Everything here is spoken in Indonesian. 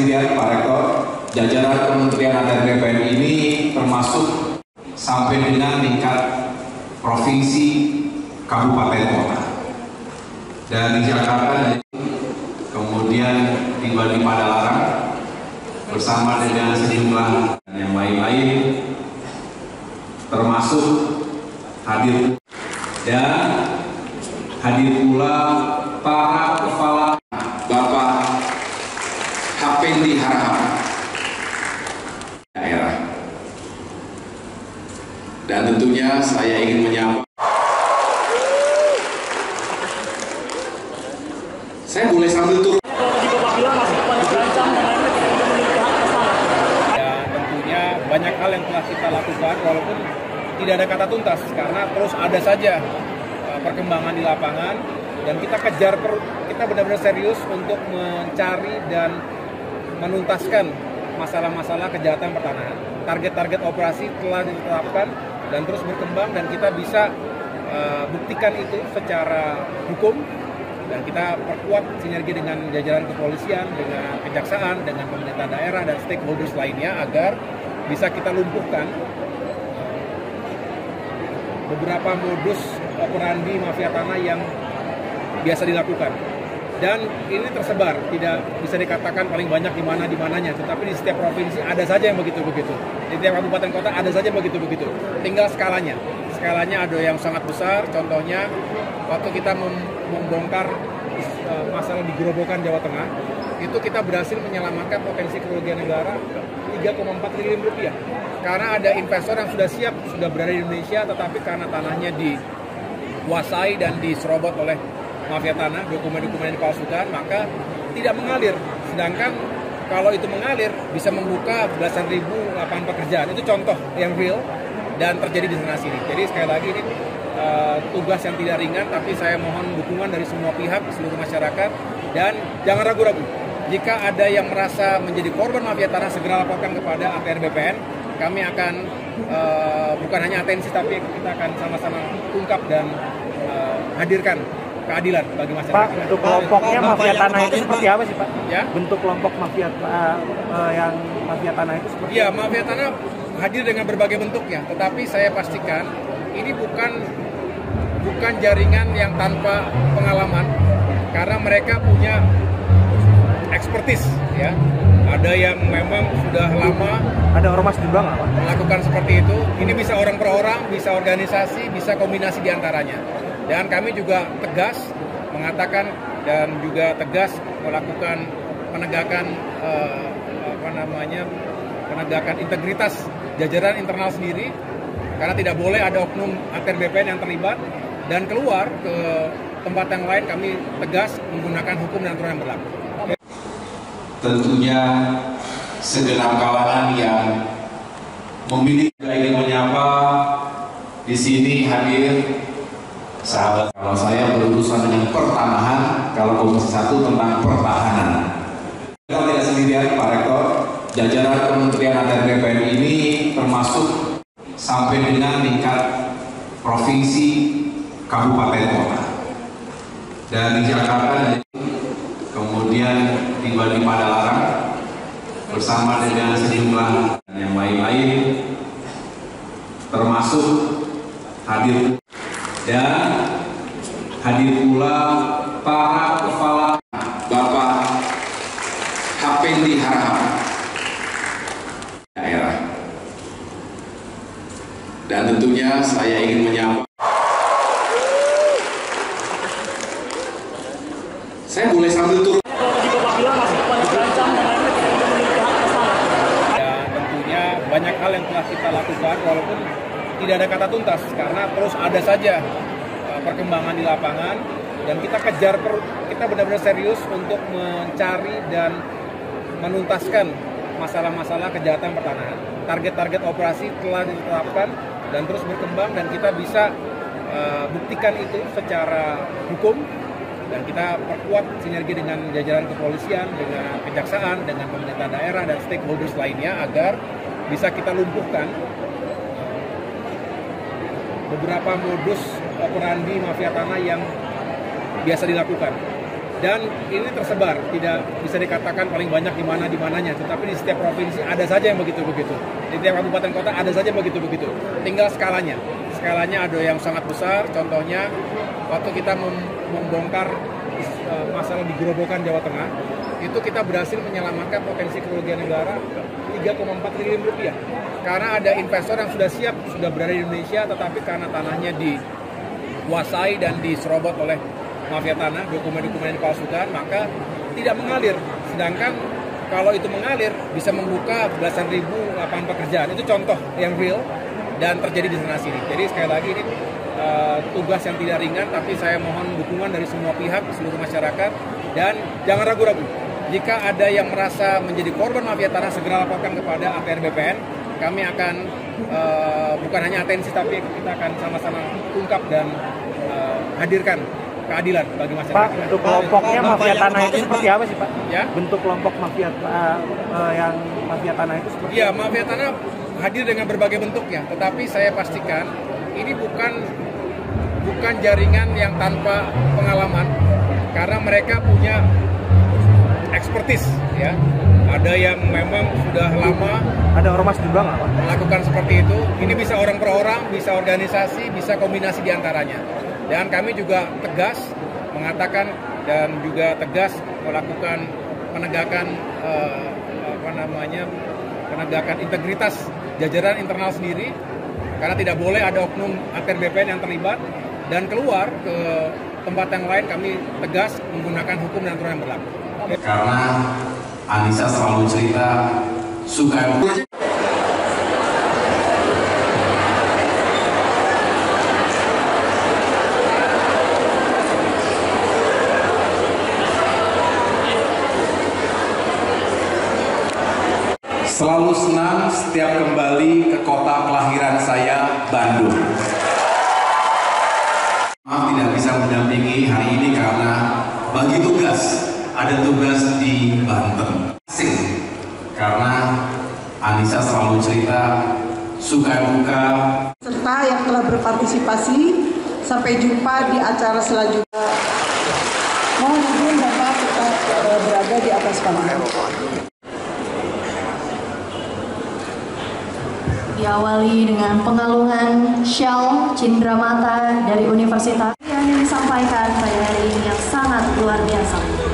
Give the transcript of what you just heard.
sendirian, Pak Rektor, jajaran Kementerian ATR BPN ini termasuk sampai dengan tingkat provinsi, kabupaten, kota. Dari Jakarta, kemudian tiba di Padalarang bersama dengan sejumlah yang lain-lain, termasuk hadir pula para kepala Bapak Hapendi Harahap daerah. Dan tentunya saya ingin menyapa. Saya boleh sambil turun. Ya, tentunya banyak hal yang telah kita lakukan walaupun tidak ada kata tuntas karena terus ada saja perkembangan di lapangan dan kita kita benar-benar serius untuk mencari dan menuntaskan masalah-masalah kejahatan pertanahan. Target-target operasi telah ditetapkan dan terus berkembang dan kita bisa buktikan itu secara hukum dan kita perkuat sinergi dengan jajaran kepolisian, dengan kejaksaan, dengan pemerintah daerah dan stakeholders lainnya agar bisa kita lumpuhkan beberapa modus operandi mafia tanah yang biasa dilakukan. Dan ini tersebar, tidak bisa dikatakan paling banyak di mananya, tetapi di setiap provinsi ada saja yang begitu-begitu. Di setiap kabupaten kota ada saja yang begitu-begitu. Tinggal skalanya. Skalanya ada yang sangat besar, contohnya waktu kita membongkar masalah di Gerobokan, Jawa Tengah, itu kita berhasil menyelamatkan potensi kerugian negara 3,4 triliun rupiah. Karena ada investor yang sudah siap, sudah berada di Indonesia, tetapi karena tanahnya dikuasai dan diserobot oleh mafia tanah, dokumen-dokumen yang dipalsukan, maka tidak mengalir. Sedangkan kalau itu mengalir, bisa membuka belasan ribu lapangan pekerjaan. Itu contoh yang real dan terjadi di sana sini. Jadi sekali lagi ini tugas yang tidak ringan, tapi saya mohon dukungan dari semua pihak, seluruh masyarakat, dan jangan ragu-ragu. Jika ada yang merasa menjadi korban mafia tanah, segera laporkan kepada ATR BPN. Kami akan bukan hanya atensi, tapi kita akan sama-sama ungkap dan hadirkan keadilan bagi masyarakat. Pak, untuk kelompoknya mafia tanah itu seperti apa sih, Pak? Ya? Bentuk kelompok mafia yang mafia tanah itu seperti apa? Ya, mafia tanah hadir dengan berbagai bentuknya, tetapi saya pastikan ini bukan jaringan yang tanpa pengalaman, karena mereka punya ekspertis, ya. Ada yang memang sudah lama, ada ormas juga nggak, Pak? Melakukan seperti itu. Ini bisa orang per orang, bisa organisasi, bisa kombinasi diantaranya. Dan kami juga tegas mengatakan dan juga tegas melakukan penegakan penegakan integritas jajaran internal sendiri, karena tidak boleh ada oknum ATR BPN yang terlibat dan keluar ke tempat yang lain. Kami tegas menggunakan hukum dan aturan yang berlaku. Tentunya segenap kalangan yang memilih ingin menyapa di sini hadir sahabat. Kalau saya berurusan dengan pertanahan, kalau Komisi 1 tentang pertahanan. Kalau tidak sendirian, Pak Rektor, jajaran Kementerian ATR BPN ini termasuk sampai dengan tingkat provinsi, kabupaten, kota. Dari Jakarta, kemudian tiba di Padalarang bersama dengan sejumlah yang lain-lain, termasuk hadir pula para kepala Bapak Hapendi Harahap daerah. Dan tentunya saya ingin menyapa. Saya boleh sambil turun. Ya, tentunya banyak hal yang telah kita lakukan walaupun tidak ada kata tuntas karena terus ada saja perkembangan di lapangan dan kita benar-benar serius untuk mencari dan menuntaskan masalah-masalah kejahatan pertanahan. Target-target operasi telah ditetapkan dan terus berkembang dan kita bisa buktikan itu secara hukum dan kita perkuat sinergi dengan jajaran kepolisian, dengan kejaksaan, dengan pemerintah daerah dan stakeholders lainnya agar bisa kita lumpuhkan beberapa modus operandi mafia tanah yang biasa dilakukan. dan ini tersebar, tidak bisa dikatakan paling banyak di mananya, tetapi di setiap provinsi ada saja yang begitu-begitu, di setiap kabupaten kota ada saja begitu-begitu, tinggal skalanya ada yang sangat besar. Contohnya waktu kita membongkar masalah di Gerobokan, Jawa Tengah, itu kita berhasil menyelamatkan potensi kerugian negara 3,4 triliun rupiah karena ada investor yang sudah siap, sudah berada di Indonesia, tetapi karena tanahnya dikuasai dan diserobot oleh mafia tanah, dokumen-dokumen yang dipalsukan, maka tidak mengalir. Sedangkan kalau itu mengalir, bisa membuka belasan ribu lapangan pekerjaan. Itu contoh yang real dan terjadi di sana sini. Jadi sekali lagi ini tugas yang tidak ringan, tapi saya mohon dukungan dari semua pihak, seluruh masyarakat, dan jangan ragu-ragu. Jika ada yang merasa menjadi korban mafia tanah, segera laporkan kepada ATR BPN. Kami akan bukan hanya atensi, tapi kita akan sama-sama ungkap dan hadirkan keadilan bagi masyarakat. Pak, bentuk kelompoknya mafia tanah itu seperti apa sih, Pak? Ya? Bentuk kelompok mafia yang mafia tanah itu seperti apa? Ya, mafia tanah hadir dengan berbagai bentuknya, tetapi saya pastikan ini bukan jaringan yang tanpa pengalaman, karena mereka punya expertise, ya. Ada yang memang sudah lama. Ada ormas juga nggak, Pak? Melakukan seperti itu. Ini bisa orang per orang, bisa organisasi, bisa kombinasi diantaranya. Dan kami juga tegas mengatakan dan juga tegas melakukan penegakan penegakan integritas jajaran internal sendiri, karena tidak boleh ada oknum ATR BPN yang terlibat dan keluar ke tempat yang lain. Kami tegas menggunakan hukum dan aturan yang berlaku. Karena Anissa selalu cerita suka selalu senang setiap kembali ke kota kelahiran saya, Bandung. Maaf tidak bisa mendampingi hari ini karena bagi tugas, ada tugas di Banten. Asik, karena Anissa selalu cerita suka duka. Serta yang telah berpartisipasi, sampai jumpa di acara selanjutnya. Mohon izin Bapak tetap berada di atas panggung. Diawali dengan pengalungan Shell Cindramata dari Universitas yang disampaikan pada hari ini yang sangat luar biasa.